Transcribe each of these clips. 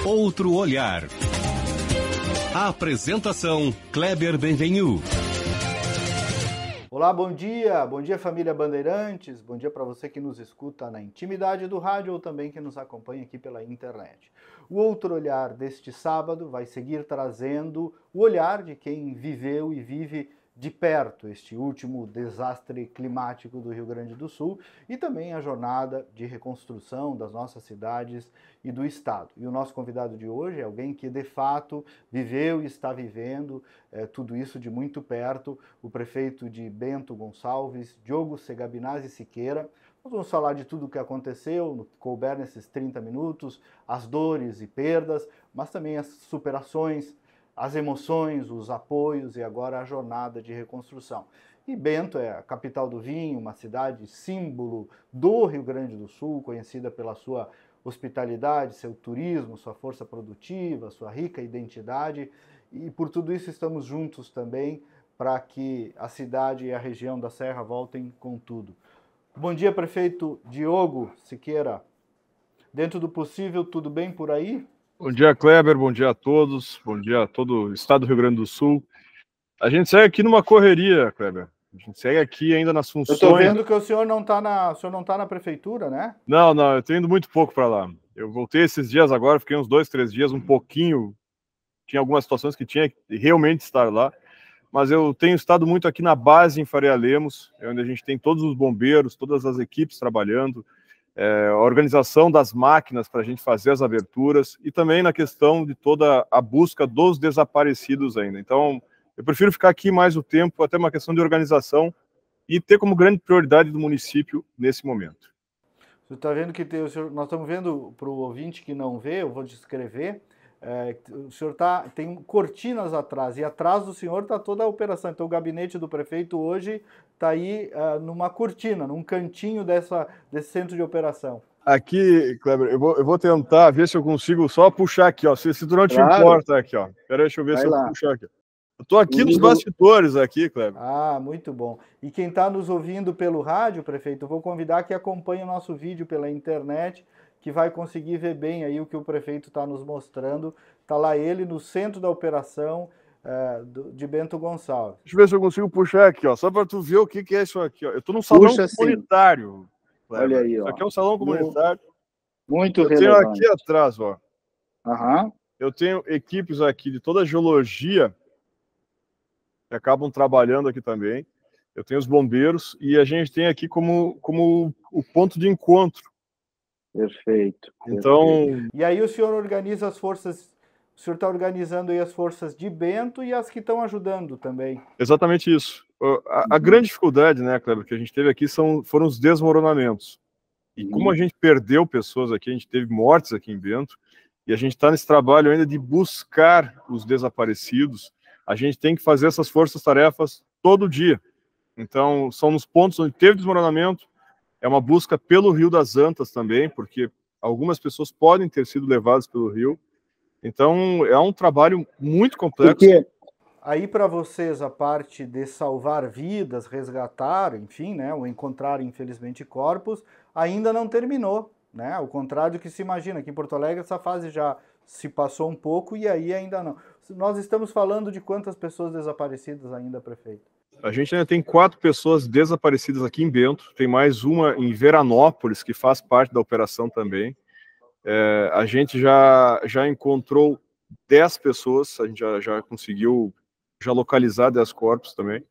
Outro olhar. A apresentação Kleber Benvenu. Olá, bom dia família Bandeirantes, bom dia para você que nos escuta na intimidade do rádio ou também que nos acompanha aqui pela internet. O Outro Olhar deste sábado vai seguir trazendo o olhar de quem viveu e vive de perto este último desastre climático do Rio Grande do Sul e também a jornada de reconstrução das nossas cidades e do estado. E o nosso convidado de hoje é alguém que de fato viveu e está vivendo tudo isso de muito perto, o prefeito de Bento Gonçalves, Diogo Segabinazzi Siqueira. Nós vamos falar de tudo o que aconteceu, no que couber nesses 30 minutos, as dores e perdas, mas também as superações, as emoções, os apoios e agora a jornada de reconstrução. E Bento é a capital do vinho, uma cidade símbolo do Rio Grande do Sul, conhecida pela sua hospitalidade, seu turismo, sua força produtiva, sua rica identidade. E por tudo isso estamos juntos também para que a cidade e a região da Serra voltem com tudo. Bom dia, prefeito Diogo Siqueira. Dentro do possível, tudo bem por aí? Bom dia, Kleber, bom dia a todos, bom dia a todo o estado do Rio Grande do Sul. A gente segue aqui numa correria, Kleber. A gente segue aqui ainda nas funções. Eu estou vendo que o senhor não está na prefeitura, né? Não, eu tenho indo muito pouco para lá. Eu voltei esses dias agora, fiquei uns 2, 3 dias, um pouquinho. Tinha algumas situações que tinha que realmente estar lá. Mas eu tenho estado muito aqui na base em Faria Lemos, onde a gente tem todos os bombeiros, todas as equipes trabalhando. A organização das máquinas para a gente fazer as aberturas e também na questão de toda a busca dos desaparecidos ainda. Então, eu prefiro ficar aqui mais o tempo, até uma questão de organização e ter como grande prioridade do município nesse momento. Você está vendo que nós estamos vendo, para o ouvinte que não vê, eu vou descrever, o senhor tem cortinas atrás, e atrás do senhor está toda a operação. Então o gabinete do prefeito hoje está aí numa cortina, num cantinho desse centro de operação. Aqui, Kleber, eu vou tentar ver se eu consigo só puxar aqui, ó. Se tu não te importa aqui, ó. Peraí, deixa eu ver se eu puxar aqui. Eu estou aqui nos bastidores aqui, Kleber. Ah, muito bom. E quem está nos ouvindo pelo rádio, prefeito, eu vou convidar que acompanhe o nosso vídeo pela internet, que vai conseguir ver bem aí o que o prefeito está nos mostrando. Está lá ele no centro da operação de Bento Gonçalves. Deixa eu ver se eu consigo puxar aqui, ó, só para tu ver o que é isso aqui, ó. Eu estou num salão comunitário. Olha aí, ó. Isso aqui é um salão comunitário. Muito relevante. Eu tenho aqui atrás, ó. Uhum. Eu tenho equipes aqui de toda a geologia que acabam trabalhando aqui também. Eu tenho os bombeiros e a gente tem aqui como o ponto de encontro. Perfeito. Então. E aí o senhor organiza as forças. O senhor está organizando aí as forças de Bento e as que estão ajudando também. Exatamente isso. A grande dificuldade, né, Kleber, que a gente teve aqui foram os desmoronamentos. E como a gente perdeu pessoas aqui, a gente teve mortes aqui em Bento, e a gente está nesse trabalho ainda de buscar os desaparecidos, a gente tem que fazer essas forças-tarefas todo dia. Então, são nos pontos onde teve desmoronamento, é uma busca pelo Rio das Antas também, porque algumas pessoas podem ter sido levadas pelo rio. Então, é um trabalho muito complexo. Porque aí, para vocês, a parte de salvar vidas, resgatar, enfim, né, ou encontrar, infelizmente, corpos, ainda não terminou, né? Ao contrário do que se imagina. Aqui em Porto Alegre, essa fase já se passou um pouco e aí ainda não. Nós estamos falando de quantas pessoas desaparecidas ainda, prefeito? A gente ainda tem 4 pessoas desaparecidas aqui em Bento, tem mais uma em Veranópolis, que faz parte da operação também. A gente já encontrou 10 pessoas, a gente já conseguiu localizar 10 corpos também.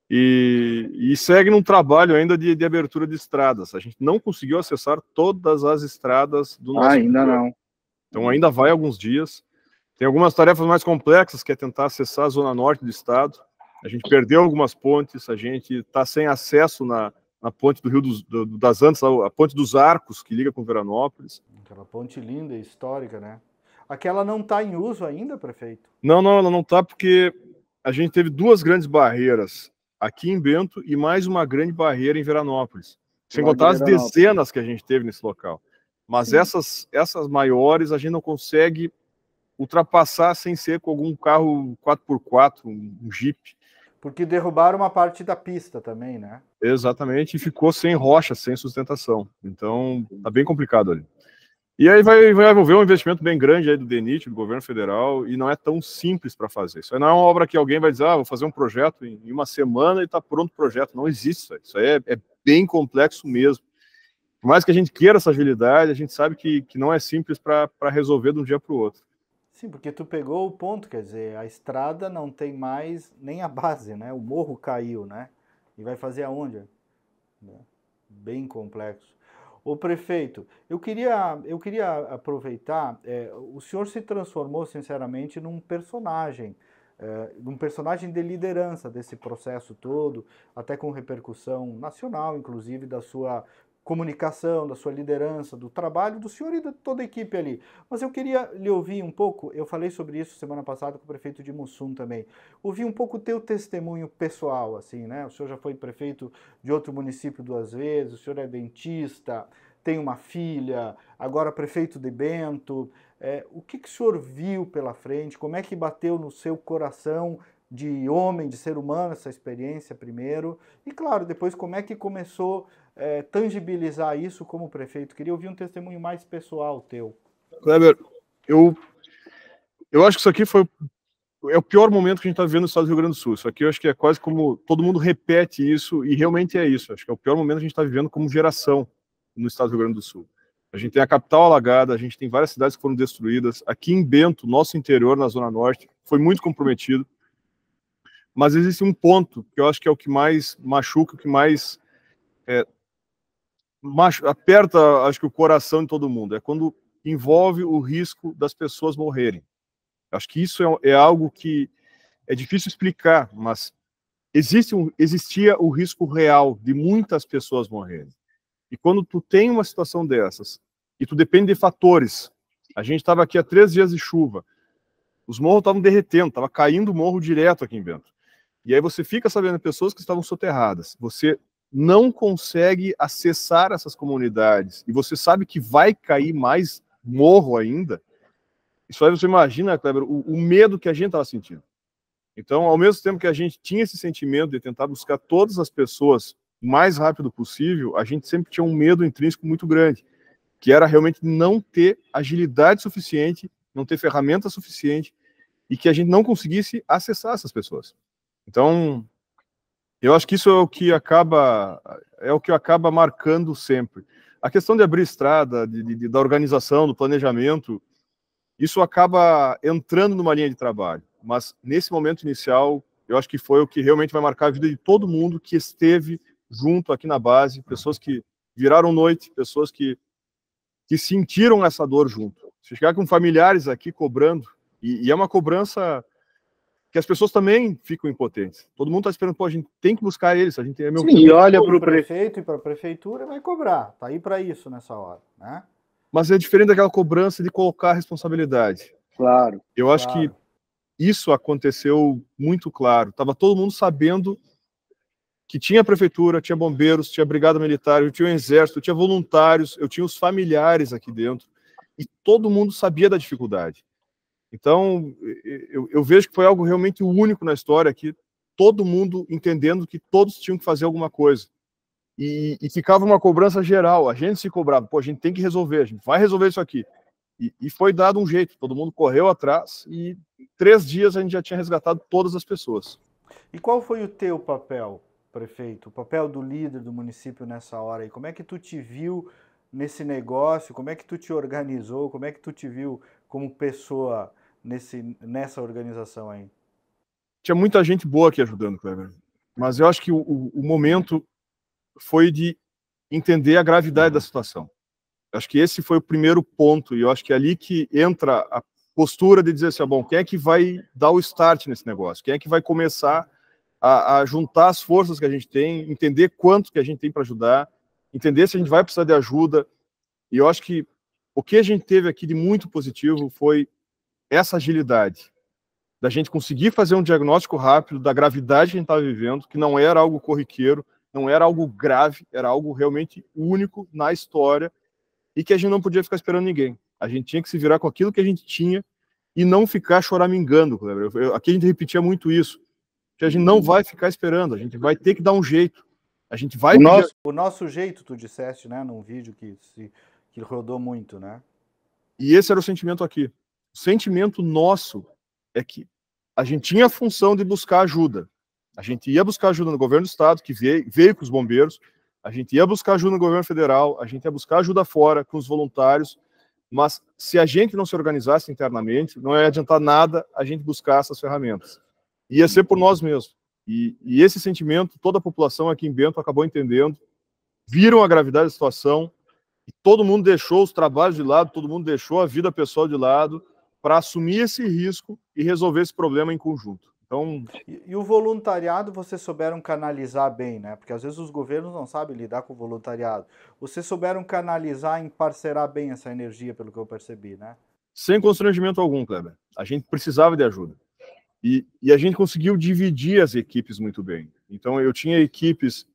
E segue num trabalho ainda de abertura de estradas. A gente não conseguiu acessar todas as estradas do nosso ainda interior. não. Então ainda vai alguns dias. Tem algumas tarefas mais complexas, que é tentar acessar a zona norte do estado. A gente perdeu algumas pontes, a gente está sem acesso na ponte do Rio das Antas, a ponte dos Arcos, que liga com Veranópolis. Aquela ponte linda e histórica, né? Aquela não está em uso ainda, prefeito? Não, ela não está, porque a gente teve 2 grandes barreiras aqui em Bento e mais uma grande barreira em Veranópolis. Sem contar as dezenas que a gente teve nesse local. Mas essas maiores a gente não consegue ultrapassar sem ser com algum carro 4x4, um Jeep. Porque derrubaram uma parte da pista também, né? Exatamente, e ficou sem rocha, sem sustentação. Então, tá bem complicado ali. E aí vai envolver um investimento bem grande aí do DENIT, do governo federal, e não é tão simples para fazer. Isso aí não é uma obra que alguém vai dizer, vou fazer um projeto em uma semana e está pronto o projeto. Não existe isso aí. Isso aí é bem complexo mesmo. Por mais que a gente queira essa agilidade, a gente sabe que não é simples para resolver de um dia para o outro. Sim, porque tu pegou o ponto, quer dizer, a estrada não tem mais nem a base, né? O morro caiu, né? E vai fazer aonde? Bem complexo. O prefeito, eu queria aproveitar, o senhor se transformou, sinceramente, num personagem de liderança desse processo todo, até com repercussão nacional, inclusive, da sua comunicação, da sua liderança, do trabalho do senhor e de toda a equipe ali. Mas eu queria lhe ouvir um pouco, eu falei sobre isso semana passada com o prefeito de Mussum também, ouvir um pouco o teu testemunho pessoal, assim, né? O senhor já foi prefeito de outro município 2 vezes, o senhor é dentista, tem uma filha, agora prefeito de Bento. O que o senhor viu pela frente? Como é que bateu no seu coração de homem, de ser humano, essa experiência primeiro? E, claro, depois como é que começou a tangibilizar isso como prefeito? Queria ouvir um testemunho mais pessoal teu. Kleber, eu acho que isso aqui é o pior momento que a gente está vivendo no estado do Rio Grande do Sul. Isso aqui eu acho que é quase como todo mundo repete isso, e realmente é isso. Acho que é o pior momento que a gente está vivendo como geração no estado do Rio Grande do Sul. A gente tem a capital alagada, a gente tem várias cidades que foram destruídas. Aqui em Bento, nosso interior, na Zona Norte, foi muito comprometido. Mas existe um ponto que eu acho que é o que mais machuca, o que mais aperta, acho que, o coração de todo mundo. É quando envolve o risco das pessoas morrerem. Acho que isso é algo que é difícil explicar, mas existia o risco real de muitas pessoas morrerem. E quando tu tem uma situação dessas, e tu depende de fatores, a gente estava aqui há 3 dias de chuva, os morros estavam derretendo, estava caindo o morro direto aqui em Bento. E aí você fica sabendo de pessoas que estavam soterradas, você não consegue acessar essas comunidades, e você sabe que vai cair mais morro ainda. Isso aí você imagina, Kleber, o medo que a gente estava sentindo. Então, ao mesmo tempo que a gente tinha esse sentimento de tentar buscar todas as pessoas o mais rápido possível, a gente sempre tinha um medo intrínseco muito grande, que era realmente não ter agilidade suficiente, não ter ferramenta suficiente, e que a gente não conseguisse acessar essas pessoas. Então, eu acho que isso é o que acaba marcando sempre. A questão de abrir estrada, da organização, do planejamento, isso acaba entrando numa linha de trabalho. Mas, nesse momento inicial, eu acho que foi o que realmente vai marcar a vida de todo mundo que esteve junto aqui na base, pessoas que viraram noite, pessoas que sentiram essa dor junto. Se chegar com familiares aqui cobrando, e é uma cobrança que as pessoas também ficam impotentes. Todo mundo está esperando, a gente tem que buscar eles. A gente é meu Sim, e olha para o prefeito e para a prefeitura vai cobrar. Tá aí para isso nessa hora, né? Mas é diferente daquela cobrança de colocar a responsabilidade. Claro. Eu acho que isso aconteceu muito claro. Tava todo mundo sabendo que tinha prefeitura, tinha bombeiros, tinha brigada militar, eu tinha o exército, eu tinha voluntários, eu tinha os familiares aqui dentro, e todo mundo sabia da dificuldade. Então, eu vejo que foi algo realmente único na história, que todo mundo entendendo que todos tinham que fazer alguma coisa. E ficava uma cobrança geral, a gente se cobrava, a gente tem que resolver, a gente vai resolver isso aqui. E foi dado um jeito, todo mundo correu atrás, e em 3 dias a gente já tinha resgatado todas as pessoas. E qual foi o teu papel, prefeito, o papel do líder do município nessa hora aí? Como é que tu te viu nesse negócio? Como é que tu te organizou? Como é que tu te viu como pessoa nessa organização aí? Tinha muita gente boa aqui ajudando, Kleber. Mas eu acho que o momento foi de entender a gravidade da situação. Eu acho que esse foi o primeiro ponto, e eu acho que é ali que entra a postura de dizer assim, bom, quem é que vai dar o start nesse negócio? Quem é que vai começar a juntar as forças que a gente tem, entender quanto que a gente tem para ajudar, entender se a gente vai precisar de ajuda. E eu acho que o que a gente teve aqui de muito positivo foi essa agilidade, da gente conseguir fazer um diagnóstico rápido da gravidade que a gente estava vivendo, que não era algo corriqueiro, não era algo grave, era algo realmente único na história, e que a gente não podia ficar esperando ninguém. A gente tinha que se virar com aquilo que a gente tinha e não ficar choramingando. Aqui a gente repetia muito isso. que a gente não vai ficar esperando, a gente vai ter que dar um jeito. A gente vai o nosso jeito, tu disseste, né, num vídeo que rodou muito, né? E esse era o sentimento aqui. O sentimento nosso é que a gente tinha a função de buscar ajuda. A gente ia buscar ajuda no governo do estado, que veio com os bombeiros, a gente ia buscar ajuda no governo federal, a gente ia buscar ajuda fora com os voluntários, mas se a gente não se organizasse internamente, não ia adiantar nada a gente buscar essas ferramentas. Ia ser por nós mesmos. E esse sentimento, toda a população aqui em Bento acabou entendendo, viram a gravidade da situação, e todo mundo deixou os trabalhos de lado, todo mundo deixou a vida pessoal de lado para assumir esse risco e resolver esse problema em conjunto. Então, e o voluntariado vocês souberam canalizar bem, né? Porque às vezes os governos não sabem lidar com o voluntariado. Vocês souberam canalizar, emparcerar bem essa energia, pelo que eu percebi, né? Sem constrangimento algum, Kleber. A gente precisava de ajuda. E a gente conseguiu dividir as equipes muito bem. Então, eu tinha equipes,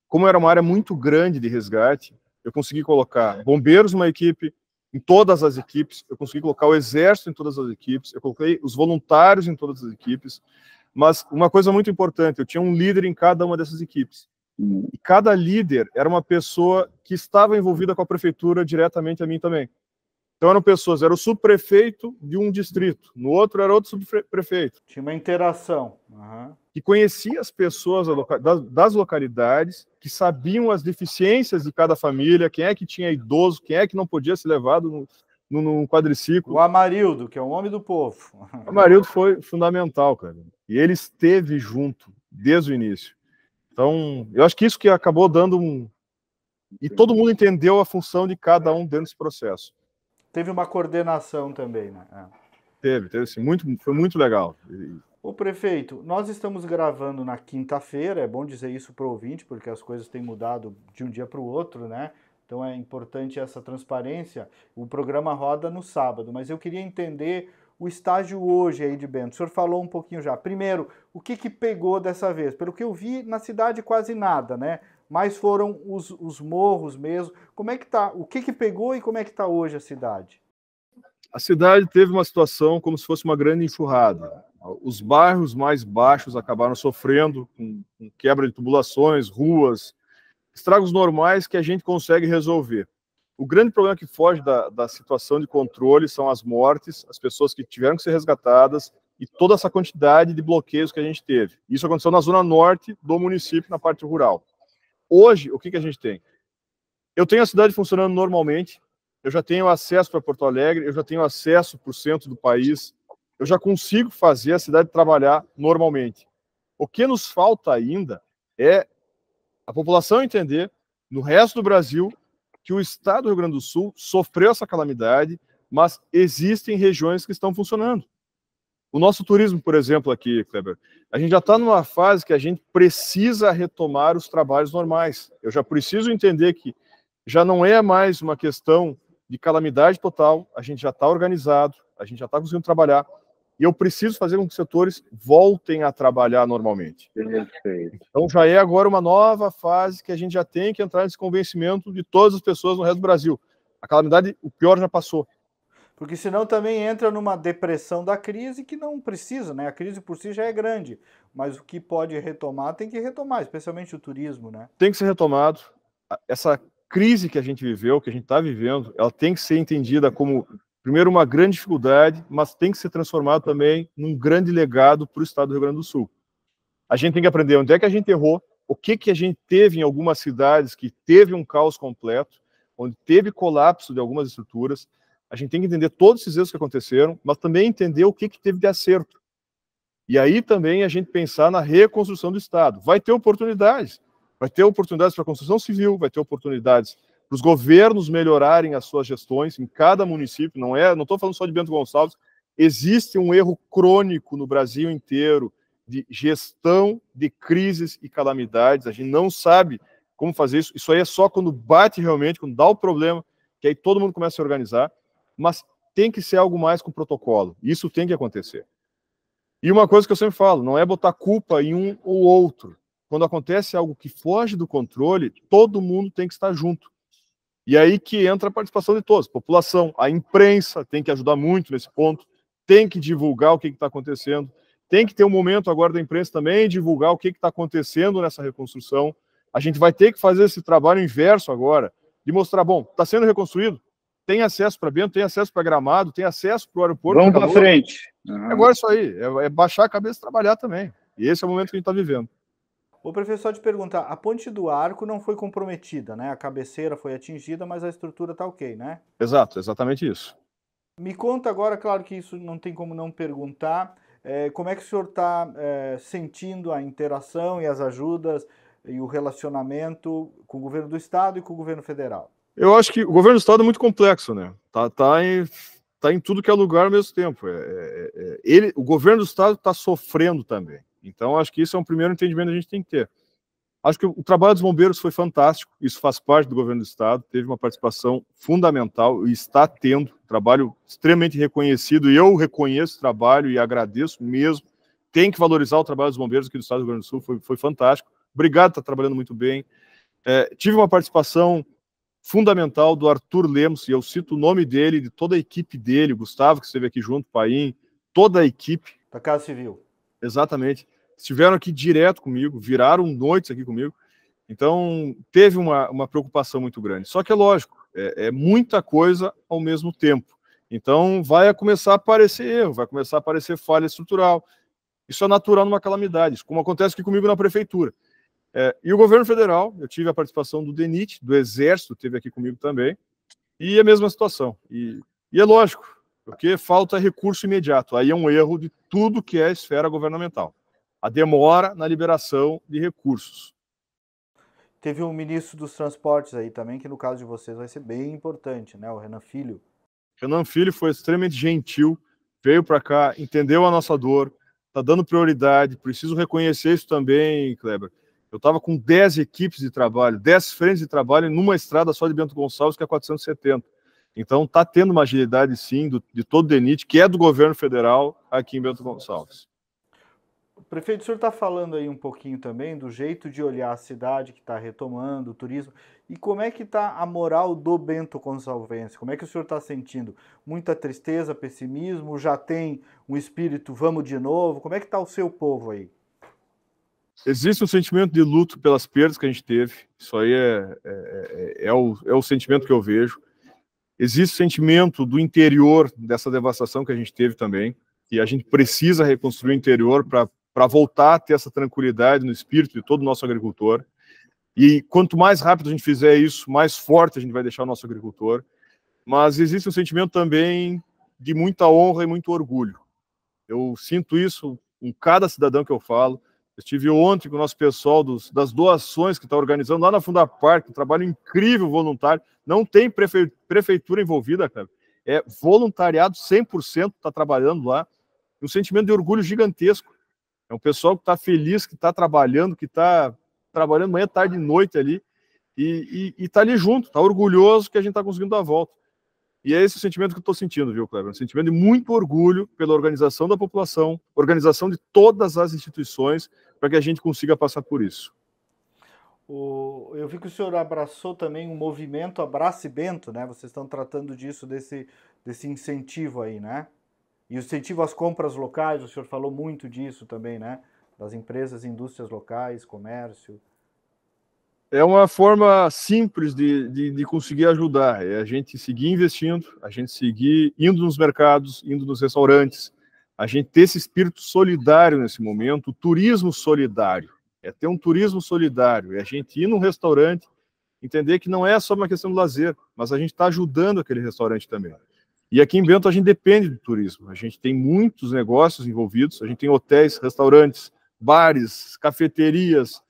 como era uma área muito grande de resgate, eu consegui colocar bombeiros numa equipe, em todas as equipes, eu consegui colocar o exército em todas as equipes, eu coloquei os voluntários em todas as equipes, mas uma coisa muito importante, eu tinha um líder em cada uma dessas equipes. E cada líder era uma pessoa que estava envolvida com a prefeitura diretamente a mim também. Então eram pessoas, era o subprefeito de um distrito, no outro era outro subprefeito. Tinha uma interação. Que conhecia as pessoas das localidades, que sabiam as deficiências de cada família, quem é que tinha idoso, quem é que não podia ser levado no quadriciclo. O Amarildo, que é o homem do povo. O Amarildo foi fundamental, cara. E ele esteve junto desde o início. Então, eu acho que isso que acabou dando E todo mundo entendeu a função de cada um dentro desse processo. Teve uma coordenação também, né? Teve sim, foi muito legal. Ô prefeito, nós estamos gravando na quinta-feira, é bom dizer isso para o ouvinte, porque as coisas têm mudado de um dia para o outro, né? Então é importante essa transparência. O programa roda no sábado, mas eu queria entender o estágio hoje aí de Bento. O senhor falou um pouquinho já. Primeiro, o que pegou dessa vez? Pelo que eu vi, na cidade quase nada, né? Mas foram os morros mesmo. Como é que tá? O que pegou e como é que está hoje a cidade? A cidade teve uma situação como se fosse uma grande enxurrada. Os bairros mais baixos acabaram sofrendo com quebra de tubulações, ruas, estragos normais que a gente consegue resolver. O grande problema que foge da situação de controle são as mortes, as pessoas que tiveram que ser resgatadas e toda essa quantidade de bloqueios que a gente teve. Isso aconteceu na zona norte do município, na parte rural. Hoje, o que a gente tem? Eu tenho a cidade funcionando normalmente, eu já tenho acesso para Porto Alegre, eu já tenho acesso para o centro do país, eu já consigo fazer a cidade trabalhar normalmente. O que nos falta ainda é a população entender, no resto do Brasil, que o estado do Rio Grande do Sul sofreu essa calamidade, mas existem regiões que estão funcionando. O nosso turismo, por exemplo, aqui, Kleber, a gente já está numa fase que a gente precisa retomar os trabalhos normais. Eu já preciso entender que já não é mais uma questão de calamidade total, a gente já está organizado, a gente já está conseguindo trabalhar, e eu preciso fazer com que os setores voltem a trabalhar normalmente. Então já é agora uma nova fase que a gente já tem que entrar nesse convencimento de todas as pessoas no resto do Brasil. A calamidade, o pior já passou. Porque senão também entra numa depressão da crise que não precisa, né? A crise por si já é grande, mas o que pode retomar tem que retomar, especialmente o turismo, né? Tem que ser retomado. Essa crise que a gente viveu, que a gente está vivendo, ela tem que ser entendida como, primeiro, uma grande dificuldade, mas tem que ser transformado também num grande legado para o estado do Rio Grande do Sul. A gente tem que aprender onde é que a gente errou, o que a gente teve em algumas cidades que teve um caos completo, onde teve colapso de algumas estruturas. A gente tem que entender todos esses erros que aconteceram, mas também entender o que teve de acerto. E aí também a gente pensar na reconstrução do Estado. Vai ter oportunidades para a construção civil, vai ter oportunidades para os governos melhorarem as suas gestões em cada município. Não estou falando só de Bento Gonçalves. Existe um erro crônico no Brasil inteiro de gestão de crises e calamidades. A gente não sabe como fazer isso. Isso aí é só quando bate realmente, quando dá o problema, que aí todo mundo começa a se organizar. Mas tem que ser algo mais com protocolo. Isso tem que acontecer. E uma coisa que eu sempre falo, não é botar culpa em um ou outro. Quando acontece algo que foge do controle, todo mundo tem que estar junto. E aí que entra a participação de todos. A população, a imprensa tem que ajudar muito nesse ponto, tem que divulgar o que está acontecendo. Tem que ter um momento agora da imprensa também, divulgar o que está acontecendo nessa reconstrução. A gente vai ter que fazer esse trabalho inverso agora, de mostrar, bom, está sendo reconstruído, tem acesso para Bento, tem acesso para Gramado, tem acesso para o aeroporto. Vamos para frente. Uhum. Agora é isso aí, é baixar a cabeça e trabalhar também. E esse é o momento que a gente está vivendo. O prefeito, só te perguntar, a ponte do Arco não foi comprometida, né? A cabeceira foi atingida, mas a estrutura está ok, né? Exato, exatamente isso. Me conta agora, claro que isso não tem como não perguntar, como é que o senhor está sentindo a interação e as ajudas e o relacionamento com o governo do estado e com o governo federal? Eu acho que o governo do estado é muito complexo, né? Tá em tudo que é lugar ao mesmo tempo. O governo do estado está sofrendo também. Então, acho que isso é um primeiro entendimento que a gente tem que ter. Acho que o trabalho dos bombeiros foi fantástico, isso faz parte do governo do estado, teve uma participação fundamental e está tendo trabalho extremamente reconhecido, e eu reconheço o trabalho e agradeço mesmo. Tem que valorizar o trabalho dos bombeiros aqui do estado do Rio Grande do Sul, foi fantástico. Obrigado, está trabalhando muito bem. Tive uma participação fundamental do Arthur Lemos, e eu cito o nome dele, de toda a equipe dele, Gustavo, que esteve aqui junto, Paim, toda a equipe. Da Casa Civil. Exatamente. Estiveram aqui direto comigo, viraram noites aqui comigo. Então, teve uma preocupação muito grande. Só que é lógico, é muita coisa ao mesmo tempo. Então, vai começar a aparecer erro, vai começar a aparecer falha estrutural. Isso é natural numa calamidade, como acontece aqui comigo na prefeitura. E o governo federal, eu tive a participação do DENIT, do Exército, teve aqui comigo também, e a mesma situação. E é lógico, porque falta recurso imediato. Aí é um erro de tudo que é esfera governamental. A demora na liberação de recursos. Teve um ministro dos transportes aí também, que no caso de vocês vai ser bem importante, né? O Renan Filho. Renan Filho foi extremamente gentil, veio para cá, entendeu a nossa dor, está dando prioridade, preciso reconhecer isso também, Kleber. Eu estava com 10 equipes de trabalho, 10 frentes de trabalho numa estrada só de Bento Gonçalves, que é 470. Então está tendo uma agilidade, sim, de todo o DENIT, que é do governo federal, aqui em Bento Gonçalves. Prefeito, o senhor está falando aí um pouquinho também do jeito de olhar a cidade que está retomando, o turismo, e como é que está a moral do Bento Gonçalvense? Como é que o senhor está sentindo? Muita tristeza, pessimismo? Já tem um espírito, vamos de novo? Como é que está o seu povo aí? Existe um sentimento de luto pelas perdas que a gente teve, isso aí é o sentimento que eu vejo. Existe o sentimento do interior dessa devastação que a gente teve também, e a gente precisa reconstruir o interior para voltar a ter essa tranquilidade no espírito de todo o nosso agricultor. E quanto mais rápido a gente fizer isso, mais forte a gente vai deixar o nosso agricultor. Mas existe um sentimento também de muita honra e muito orgulho. Eu sinto isso em cada cidadão que eu falo. Eu estive ontem com o nosso pessoal das doações que está organizando lá na Fundapar, um trabalho incrível, voluntário. Não tem prefeitura envolvida, cara. É voluntariado, 100% está trabalhando lá. Um sentimento de orgulho gigantesco. É um pessoal que está feliz, que está trabalhando manhã, tarde e noite ali, e está ali junto, está orgulhoso que a gente está conseguindo dar a volta. E é esse o sentimento que eu estou sentindo, viu, Cleber? Um sentimento de muito orgulho pela organização da população, organização de todas as instituições, para que a gente consiga passar por isso. Eu vi que o senhor abraçou também um movimento Abrace Bento, né? Vocês estão tratando disso, desse incentivo aí, né? E o incentivo às compras locais, o senhor falou muito disso também, né? Das empresas, indústrias locais, comércio. É uma forma simples de conseguir ajudar. É a gente seguir investindo, a gente seguir indo nos mercados, indo nos restaurantes, a gente ter esse espírito solidário nesse momento, o turismo solidário. É ter um turismo solidário, é a gente ir num restaurante, entender que não é só uma questão do lazer, mas a gente está ajudando aquele restaurante também. E aqui em Bento a gente depende do turismo, a gente tem muitos negócios envolvidos, a gente tem hotéis, restaurantes, bares, cafeterias,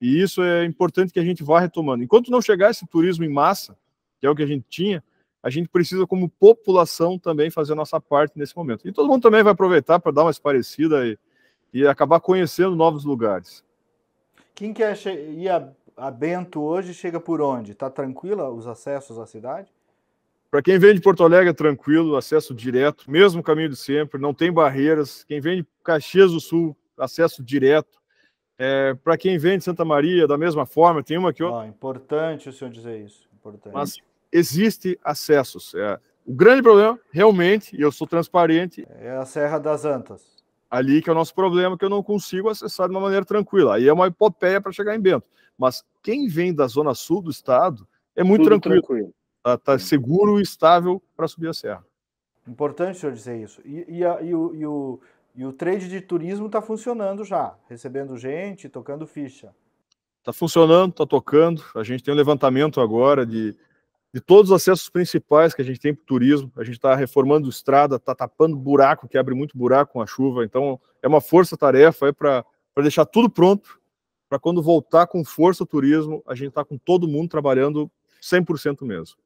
e isso é importante que a gente vá retomando. Enquanto não chegar esse turismo em massa, que é o que a gente tinha, a gente precisa, como população, também fazer a nossa parte nesse momento. E todo mundo também vai aproveitar para dar uma esparecida e acabar conhecendo novos lugares. Quem quer ir a Bento hoje, chega por onde? Está tranquila os acessos à cidade? Para quem vem de Porto Alegre é tranquilo, acesso direto, mesmo caminho de sempre, não tem barreiras. Quem vem de Caxias do Sul, acesso direto. Para quem vem de Santa Maria, da mesma forma, tem uma que outra. Importante o senhor dizer isso. Importante. Mas existe acessos. O grande problema, realmente, e eu sou transparente... É a Serra das Antas. Ali que é o nosso problema, que eu não consigo acessar de uma maneira tranquila. Aí é uma epopeia para chegar em Bento. Mas quem vem da zona sul do estado é muito tranquilo. Tá seguro e estável para subir a serra. Importante o senhor dizer isso. E o trade de turismo está funcionando já, recebendo gente, tocando ficha. Está funcionando, está tocando. A gente tem um levantamento agora de todos os acessos principais que a gente tem para o turismo. A gente está reformando estrada, está tapando buraco, que abre muito buraco com a chuva. Então, é uma força-tarefa para deixar tudo pronto, para quando voltar com força o turismo, a gente está com todo mundo trabalhando 100% mesmo.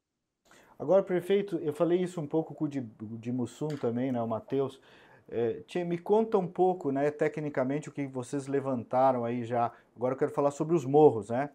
Agora, prefeito, eu falei isso um pouco com o de Mussum também, né, o Matheus. Me conta um pouco, né, tecnicamente, o que vocês levantaram aí já. Agora eu quero falar sobre os morros, né?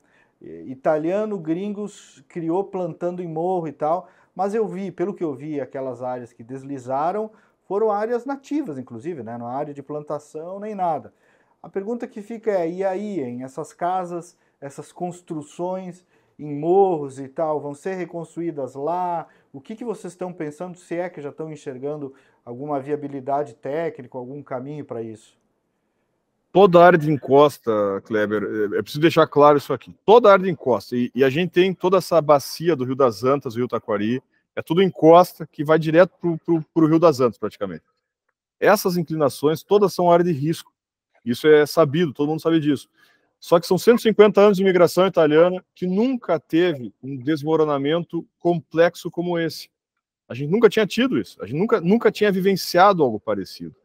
Italiano, gringos, criou plantando em morro e tal, mas eu vi, pelo que eu vi, aquelas áreas que deslizaram foram áreas nativas, inclusive, né? Não é área de plantação nem nada. A pergunta que fica é, e aí, hein? Essas casas, essas construções em morros e tal, vão ser reconstruídas lá? O que vocês estão pensando, se é que já estão enxergando alguma viabilidade técnica, algum caminho para isso? Toda a área de encosta, Kleber, é preciso deixar claro isso aqui. Toda a área de encosta, e a gente tem toda essa bacia do Rio das Antas, do Rio Taquari, é tudo encosta que vai direto para o Rio das Antas, praticamente. Essas inclinações todas são área de risco. Isso é sabido, todo mundo sabe disso. Só que são 150 anos de imigração italiana que nunca teve um desmoronamento complexo como esse. A gente nunca tinha tido isso, a gente nunca tinha vivenciado algo parecido.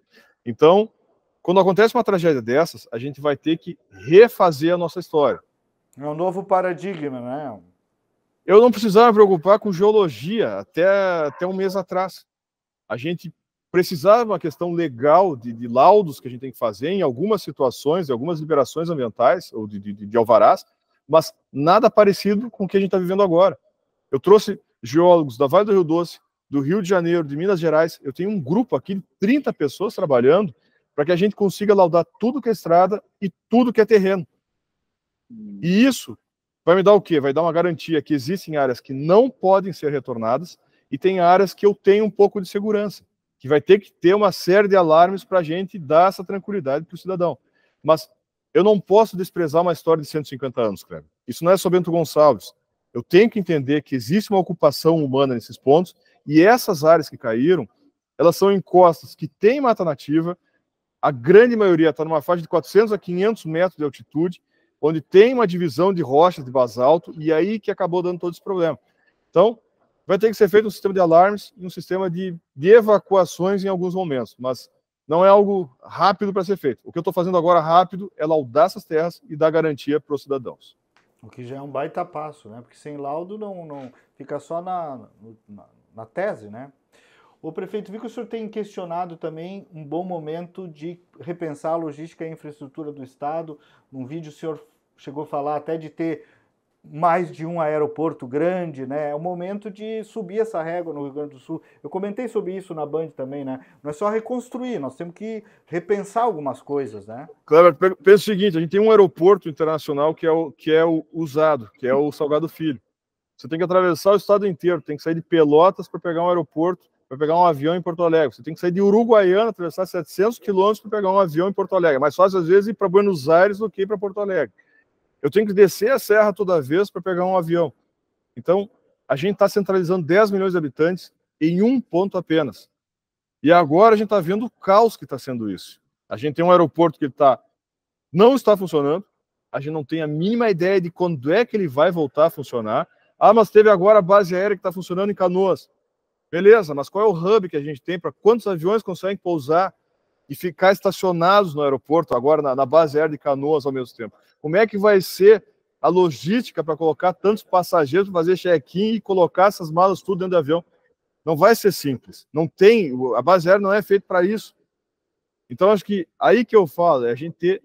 Então, quando acontece uma tragédia dessas, a gente vai ter que refazer a nossa história. É um novo paradigma, né? Eu não precisava me preocupar com geologia até um mês atrás. A gente precisava de uma questão legal de laudos que a gente tem que fazer em algumas situações, em algumas liberações ambientais ou de alvarás, mas nada parecido com o que a gente está vivendo agora. Eu trouxe geólogos da Vale do Rio Doce, do Rio de Janeiro, de Minas Gerais. Eu tenho um grupo aqui de 30 pessoas trabalhando para que a gente consiga laudar tudo que é estrada e tudo que é terreno. E isso vai me dar o quê? Vai dar uma garantia que existem áreas que não podem ser retornadas e tem áreas que eu tenho um pouco de segurança, que vai ter que ter uma série de alarmes para a gente dar essa tranquilidade para o cidadão. Mas eu não posso desprezar uma história de 150 anos, Cleber. Isso não é só Bento Gonçalves. Eu tenho que entender que existe uma ocupação humana nesses pontos e essas áreas que caíram, elas são encostas que têm mata nativa. A grande maioria está numa faixa de 400 a 500 metros de altitude, onde tem uma divisão de rochas de basalto, e aí que acabou dando todo esse problema. Então, vai ter que ser feito um sistema de alarmes e um sistema de evacuações em alguns momentos, mas não é algo rápido para ser feito. O que eu estou fazendo agora rápido é laudar essas terras e dar garantia para os cidadãos. O que já é um baita passo, né? Porque sem laudo não fica só na tese, né? O prefeito, vi que o senhor tem questionado também um bom momento de repensar a logística e a infraestrutura do Estado. Num vídeo o senhor chegou a falar até de ter mais de um aeroporto grande, né? É o momento de subir essa régua no Rio Grande do Sul. Eu comentei sobre isso na Band também, né? Não é só reconstruir, nós temos que repensar algumas coisas, né? Claro, pensa o seguinte, a gente tem um aeroporto internacional que é o usado, que é o Salgado Filho. Você tem que atravessar o estado inteiro, tem que sair de Pelotas para pegar um aeroporto, para pegar um avião em Porto Alegre. Você tem que sair de Uruguaiana, atravessar 700 quilômetros para pegar um avião em Porto Alegre. É mais fácil, às vezes, ir para Buenos Aires do que ir para Porto Alegre. Eu tenho que descer a serra toda vez para pegar um avião. Então, a gente está centralizando 10 milhões de habitantes em um ponto apenas. E agora a gente está vendo o caos que está sendo isso. A gente tem um aeroporto que não está funcionando, a gente não tem a mínima ideia de quando é que ele vai voltar a funcionar. Ah, mas teve agora a base aérea que está funcionando em Canoas. Beleza, mas qual é o hub que a gente tem para quantos aviões conseguem pousar e ficar estacionados no aeroporto, agora na base aérea de Canoas ao mesmo tempo? Como é que vai ser a logística para colocar tantos passageiros, fazer check-in e colocar essas malas tudo dentro do avião? Não vai ser simples. Não tem, a base aérea não é feita para isso. Então, acho que aí que eu falo é a gente ter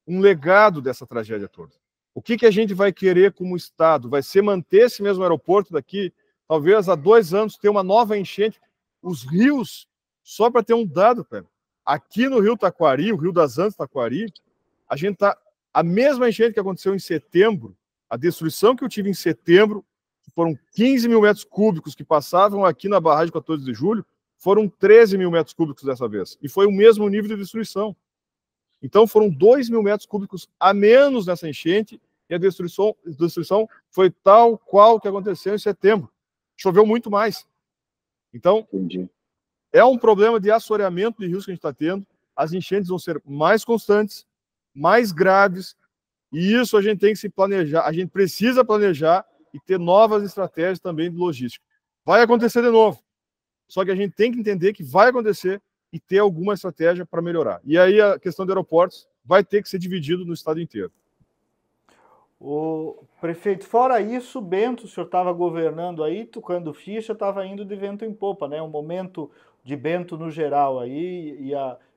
um legado dessa tragédia toda. O que a gente vai querer como Estado? Vai ser manter esse mesmo aeroporto daqui, talvez há 2 anos, ter uma nova enchente. Os rios, só para ter um dado, cara, aqui no Rio Taquari, o Rio das Antas Taquari, a gente está... A mesma enchente que aconteceu em setembro, a destruição que eu tive em setembro, foram 15 mil metros cúbicos que passavam aqui na barragem 14 de julho, foram 13 mil metros cúbicos dessa vez. E foi o mesmo nível de destruição. Então foram 2 mil metros cúbicos a menos nessa enchente, e a destruição foi tal qual que aconteceu em setembro. Choveu muito mais. Então, é um problema de assoreamento de rios que a gente está tendo. As enchentes vão ser mais constantes, mais graves, e isso a gente tem que se planejar. A gente precisa planejar e ter novas estratégias também de logística. Vai acontecer de novo. Só que a gente tem que entender que vai acontecer e ter alguma estratégia para melhorar. E aí a questão de aeroportos vai ter que ser dividido no estado inteiro. O prefeito, fora isso, Bento, o senhor estava governando aí, tocando ficha, estava indo de vento em popa, né? Um momento de Bento no geral aí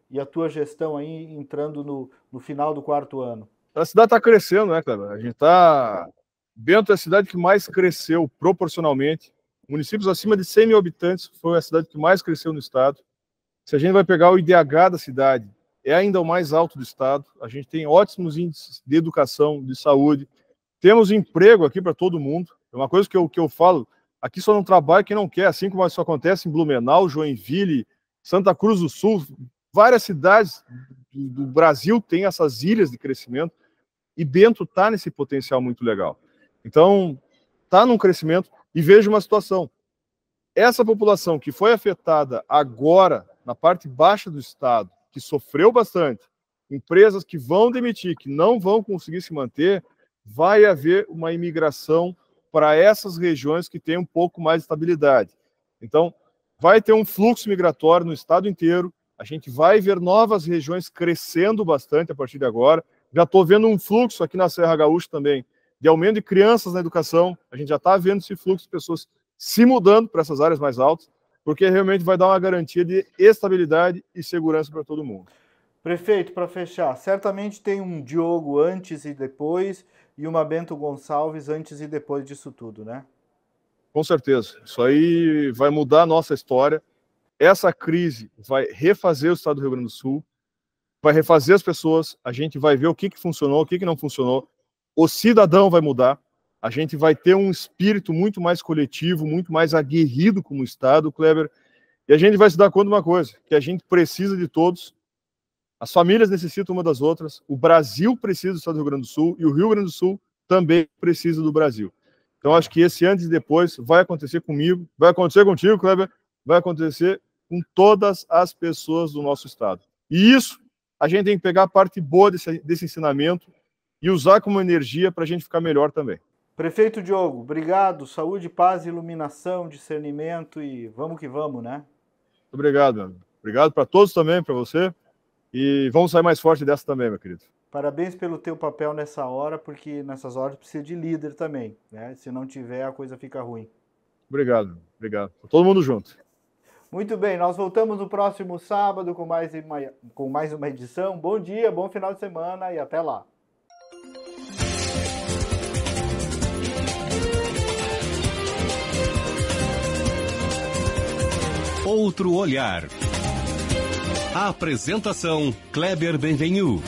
e a tua gestão aí entrando no final do 4º ano. A cidade está crescendo, né, cara? A gente tá... Bento é a cidade que mais cresceu proporcionalmente. Municípios acima de 100 mil habitantes foi a cidade que mais cresceu no estado. Se a gente vai pegar o IDH da cidade, é ainda o mais alto do estado. A gente tem ótimos índices de educação, de saúde. Temos emprego aqui para todo mundo. É uma coisa que eu falo, aqui só não trabalha quem não quer, assim como isso acontece em Blumenau, Joinville, Santa Cruz do Sul. Várias cidades do Brasil têm essas ilhas de crescimento e Bento está nesse potencial muito legal. Então, está num crescimento e vejo uma situação. Essa população que foi afetada agora, na parte baixa do estado, que sofreu bastante, empresas que vão demitir, que não vão conseguir se manter, vai haver uma imigração para essas regiões que têm um pouco mais de estabilidade. Então, vai ter um fluxo migratório no estado inteiro, a gente vai ver novas regiões crescendo bastante a partir de agora. Já estou vendo um fluxo aqui na Serra Gaúcha também, de aumento de crianças na educação, a gente já está vendo esse fluxo de pessoas se mudando para essas áreas mais altas, porque realmente vai dar uma garantia de estabilidade e segurança para todo mundo. Prefeito, para fechar, certamente tem um Diogo antes e depois e uma Bento Gonçalves antes e depois disso tudo, né? Com certeza. Isso aí vai mudar a nossa história. Essa crise vai refazer o estado do Rio Grande do Sul, vai refazer as pessoas, a gente vai ver o que funcionou, o que não funcionou. O cidadão vai mudar, a gente vai ter um espírito muito mais coletivo, muito mais aguerrido como Estado, Kleber, e a gente vai se dar conta de uma coisa, que a gente precisa de todos, as famílias necessitam uma das outras, o Brasil precisa do Estado do Rio Grande do Sul e o Rio Grande do Sul também precisa do Brasil. Então acho que esse antes e depois vai acontecer comigo, vai acontecer contigo, Kleber, vai acontecer com todas as pessoas do nosso Estado. E isso, a gente tem que pegar a parte boa desse ensinamento e usar como energia para a gente ficar melhor também. Prefeito Diogo, obrigado. Saúde, paz, iluminação, discernimento e vamos que vamos, né? Muito obrigado, meu amigo. Obrigado para todos também, para você. E vamos sair mais forte dessa também, meu querido. Parabéns pelo teu papel nessa hora, porque nessas horas precisa de líder também, né? Se não tiver, a coisa fica ruim. Obrigado, obrigado. Todo mundo junto. Muito bem, nós voltamos no próximo sábado com mais uma edição. Bom dia, bom final de semana e até lá. Outro olhar. A apresentação Kleber Benvenu.